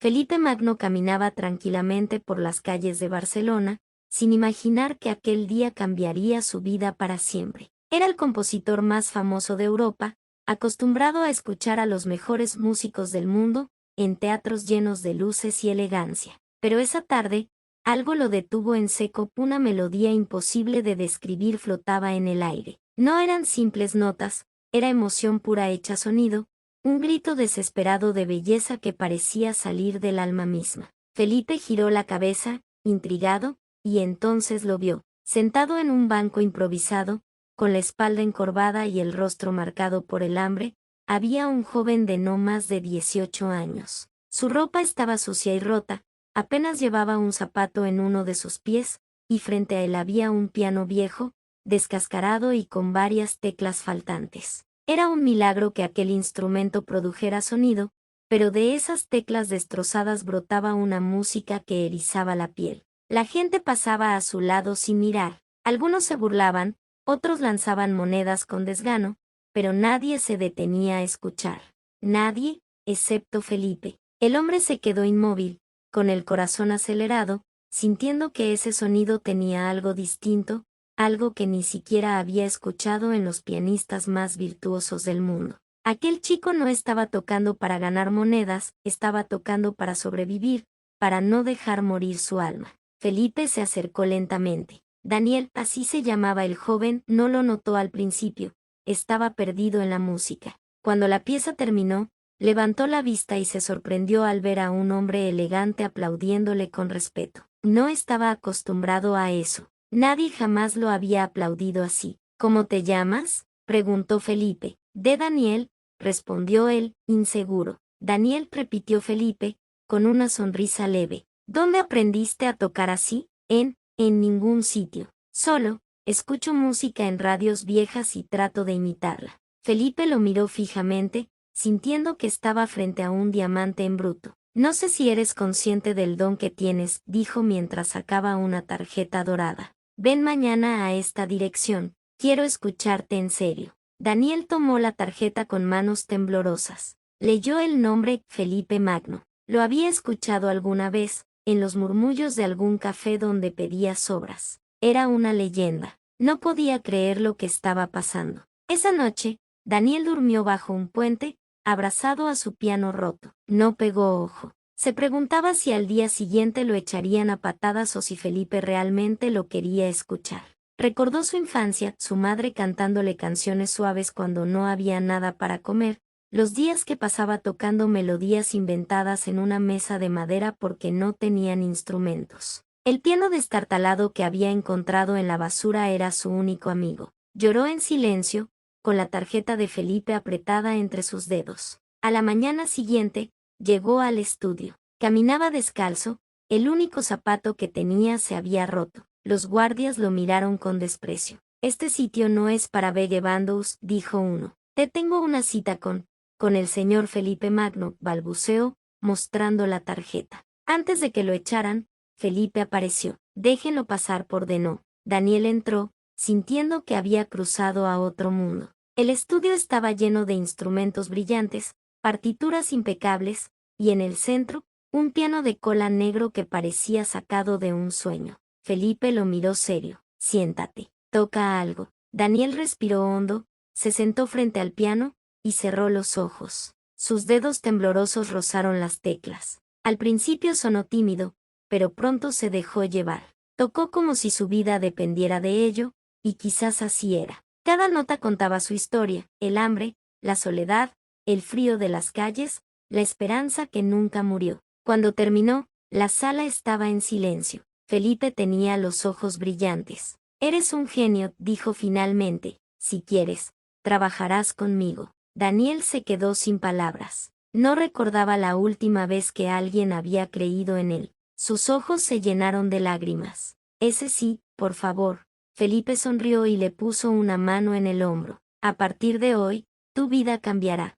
Felipe Magno caminaba tranquilamente por las calles de Barcelona, sin imaginar que aquel día cambiaría su vida para siempre. Era el compositor más famoso de Europa, acostumbrado a escuchar a los mejores músicos del mundo, en teatros llenos de luces y elegancia. Pero esa tarde, algo lo detuvo en seco, una melodía imposible de describir flotaba en el aire. No eran simples notas, era emoción pura hecha sonido, un grito desesperado de belleza que parecía salir del alma misma. Felipe giró la cabeza, intrigado, y entonces lo vio, sentado en un banco improvisado, con la espalda encorvada y el rostro marcado por el hambre, había un joven de no más de 18 años. Su ropa estaba sucia y rota, apenas llevaba un zapato en uno de sus pies, y frente a él había un piano viejo, descascarado y con varias teclas faltantes. Era un milagro que aquel instrumento produjera sonido, pero de esas teclas destrozadas brotaba una música que erizaba la piel. La gente pasaba a su lado sin mirar. Algunos se burlaban, otros lanzaban monedas con desgano, pero nadie se detenía a escuchar. Nadie, excepto Felipe. El hombre se quedó inmóvil, con el corazón acelerado, sintiendo que ese sonido tenía algo distinto, algo que ni siquiera había escuchado en los pianistas más virtuosos del mundo. Aquel chico no estaba tocando para ganar monedas, estaba tocando para sobrevivir, para no dejar morir su alma. Felipe se acercó lentamente. Daniel, así se llamaba el joven, no lo notó al principio, estaba perdido en la música. Cuando la pieza terminó, levantó la vista y se sorprendió al ver a un hombre elegante aplaudiéndole con respeto. No estaba acostumbrado a eso. Nadie jamás lo había aplaudido así. ¿Cómo te llamas?, preguntó Felipe. De Daniel, respondió él, inseguro. Daniel, repitió Felipe, con una sonrisa leve. ¿Dónde aprendiste a tocar así? En ningún sitio. Solo, escucho música en radios viejas y trato de imitarla. Felipe lo miró fijamente, sintiendo que estaba frente a un diamante en bruto. No sé si eres consciente del don que tienes, dijo mientras sacaba una tarjeta dorada. Ven mañana a esta dirección, quiero escucharte en serio. Daniel tomó la tarjeta con manos temblorosas. Leyó el nombre Felipe Magno. Lo había escuchado alguna vez, en los murmullos de algún café donde pedía sobras. Era una leyenda. No podía creer lo que estaba pasando. Esa noche, Daniel durmió bajo un puente, abrazado a su piano roto. No pegó ojo. Se preguntaba si al día siguiente lo echarían a patadas o si Felipe realmente lo quería escuchar. Recordó su infancia, su madre cantándole canciones suaves cuando no había nada para comer, los días que pasaba tocando melodías inventadas en una mesa de madera porque no tenían instrumentos. El piano destartalado que había encontrado en la basura era su único amigo. Lloró en silencio, con la tarjeta de Felipe apretada entre sus dedos. A la mañana siguiente, llegó al estudio. Caminaba descalzo, el único zapato que tenía se había roto. Los guardias lo miraron con desprecio. Este sitio no es para vagabundos, dijo uno. Te tengo una cita con el señor Felipe Magno, balbuceó, mostrando la tarjeta. Antes de que lo echaran, Felipe apareció. Déjenlo pasar, ordenó. Daniel entró, sintiendo que había cruzado a otro mundo. El estudio estaba lleno de instrumentos brillantes, partituras impecables, y en el centro, un piano de cola negro que parecía sacado de un sueño. Felipe lo miró serio. Siéntate, toca algo. Daniel respiró hondo, se sentó frente al piano, y cerró los ojos. Sus dedos temblorosos rozaron las teclas. Al principio sonó tímido, pero pronto se dejó llevar. Tocó como si su vida dependiera de ello, y quizás así era. Cada nota contaba su historia, el hambre, la soledad, el frío de las calles, la esperanza que nunca murió. Cuando terminó, la sala estaba en silencio. Felipe tenía los ojos brillantes. Eres un genio, dijo finalmente. Si quieres, trabajarás conmigo. Daniel se quedó sin palabras. No recordaba la última vez que alguien había creído en él. Sus ojos se llenaron de lágrimas. Ese sí, por favor. Felipe sonrió y le puso una mano en el hombro. A partir de hoy, tu vida cambiará.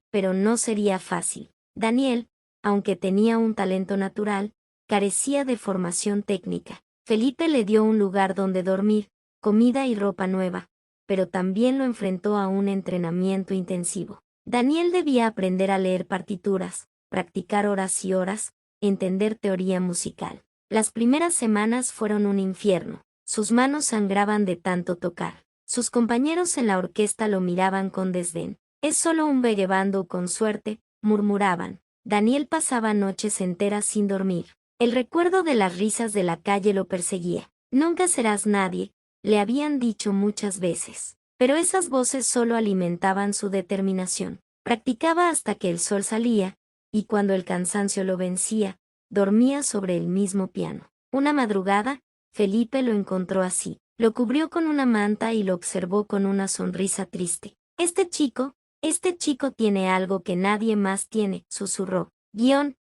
Pero no sería fácil. Daniel, aunque tenía un talento natural, carecía de formación técnica. Felipe le dio un lugar donde dormir, comida y ropa nueva, pero también lo enfrentó a un entrenamiento intensivo. Daniel debía aprender a leer partituras, practicar horas y horas, entender teoría musical. Las primeras semanas fueron un infierno. Sus manos sangraban de tanto tocar. Sus compañeros en la orquesta lo miraban con desdén. Es solo un vagabundo con suerte, murmuraban. Daniel pasaba noches enteras sin dormir. El recuerdo de las risas de la calle lo perseguía. Nunca serás nadie, le habían dicho muchas veces. Pero esas voces solo alimentaban su determinación. Practicaba hasta que el sol salía, y cuando el cansancio lo vencía, dormía sobre el mismo piano. Una madrugada, Felipe lo encontró así. Lo cubrió con una manta y lo observó con una sonrisa triste. Este chico tiene algo que nadie más tiene, susurró.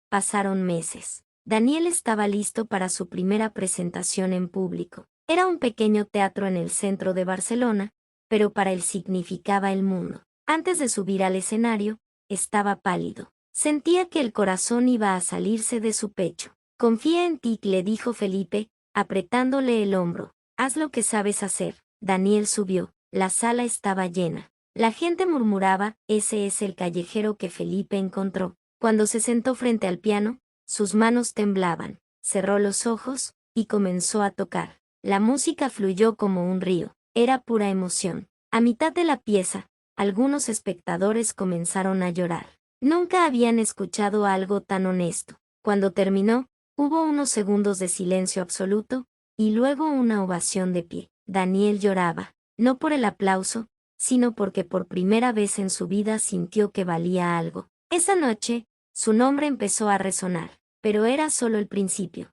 Pasaron meses. Daniel estaba listo para su primera presentación en público. Era un pequeño teatro en el centro de Barcelona, pero para él significaba el mundo. Antes de subir al escenario, estaba pálido. Sentía que el corazón iba a salirse de su pecho. Confía en ti, le dijo Felipe, apretándole el hombro. Haz lo que sabes hacer. Daniel subió. La sala estaba llena. La gente murmuraba, ese es el callejero que Felipe encontró. Cuando se sentó frente al piano, sus manos temblaban. Cerró los ojos y comenzó a tocar. La música fluyó como un río. Era pura emoción. A mitad de la pieza, algunos espectadores comenzaron a llorar. Nunca habían escuchado algo tan honesto. Cuando terminó, hubo unos segundos de silencio absoluto, y luego una ovación de pie. Daniel lloraba, no por el aplauso, sino porque por primera vez en su vida sintió que valía algo. Esa noche, su nombre empezó a resonar, pero era solo el principio.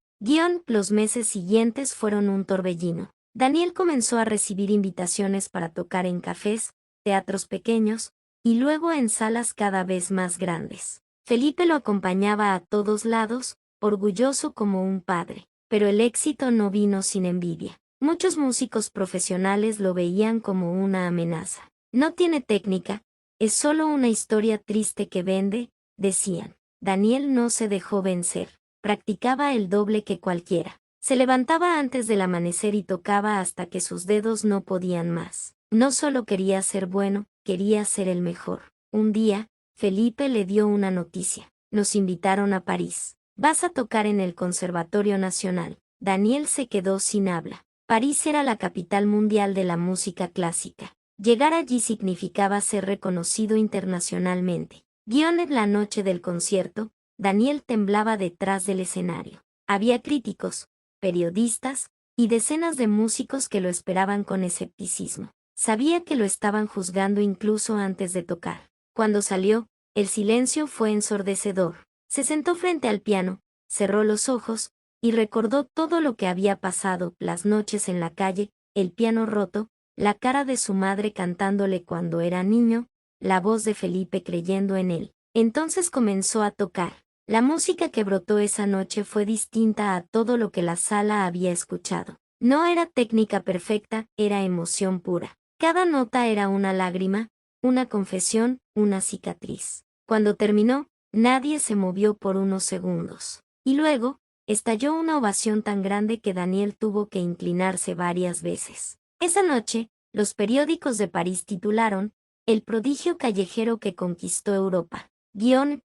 Los meses siguientes fueron un torbellino. Daniel comenzó a recibir invitaciones para tocar en cafés, teatros pequeños, y luego en salas cada vez más grandes. Felipe lo acompañaba a todos lados, orgulloso como un padre, pero el éxito no vino sin envidia. Muchos músicos profesionales lo veían como una amenaza. No tiene técnica, es solo una historia triste que vende, decían. Daniel no se dejó vencer, practicaba el doble que cualquiera. Se levantaba antes del amanecer y tocaba hasta que sus dedos no podían más. No solo quería ser bueno, quería ser el mejor. Un día, Felipe le dio una noticia. Nos invitaron a París. Vas a tocar en el Conservatorio Nacional. Daniel se quedó sin habla. París era la capital mundial de la música clásica. Llegar allí significaba ser reconocido internacionalmente. En la noche del concierto, Daniel temblaba detrás del escenario. Había críticos, periodistas, y decenas de músicos que lo esperaban con escepticismo. Sabía que lo estaban juzgando incluso antes de tocar. Cuando salió, el silencio fue ensordecedor. Se sentó frente al piano, cerró los ojos, y recordó todo lo que había pasado, las noches en la calle, el piano roto, la cara de su madre cantándole cuando era niño, la voz de Felipe creyendo en él. Entonces comenzó a tocar. La música que brotó esa noche fue distinta a todo lo que la sala había escuchado. No era técnica perfecta, era emoción pura. Cada nota era una lágrima, una confesión, una cicatriz. Cuando terminó, nadie se movió por unos segundos. Y luego, estalló una ovación tan grande que Daniel tuvo que inclinarse varias veces. Esa noche, los periódicos de París titularon, El prodigio callejero que conquistó Europa.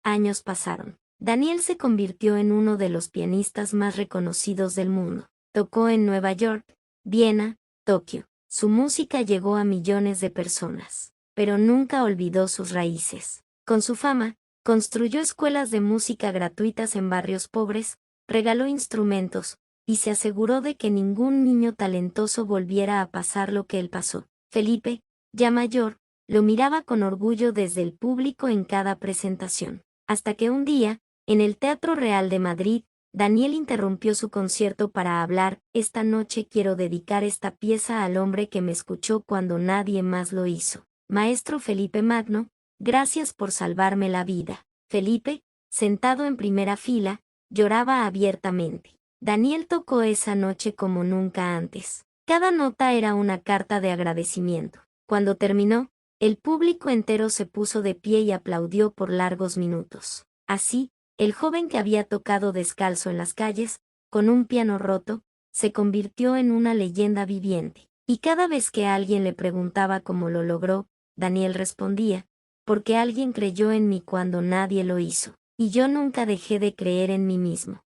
Años pasaron. Daniel se convirtió en uno de los pianistas más reconocidos del mundo. Tocó en Nueva York, Viena, Tokio. Su música llegó a millones de personas, pero nunca olvidó sus raíces. Con su fama, construyó escuelas de música gratuitas en barrios pobres, regaló instrumentos, y se aseguró de que ningún niño talentoso volviera a pasar lo que él pasó. Felipe, ya mayor, lo miraba con orgullo desde el público en cada presentación. Hasta que un día, en el Teatro Real de Madrid, Daniel interrumpió su concierto para hablar. Esta noche quiero dedicar esta pieza al hombre que me escuchó cuando nadie más lo hizo. Maestro Felipe Magno, gracias por salvarme la vida. Felipe, sentado en primera fila, lloraba abiertamente. Daniel tocó esa noche como nunca antes. Cada nota era una carta de agradecimiento. Cuando terminó, el público entero se puso de pie y aplaudió por largos minutos. Así, el joven que había tocado descalzo en las calles, con un piano roto, se convirtió en una leyenda viviente. Y cada vez que alguien le preguntaba cómo lo logró, Daniel respondía, porque alguien creyó en mí cuando nadie lo hizo. Y yo nunca dejé de creer en mí mismo.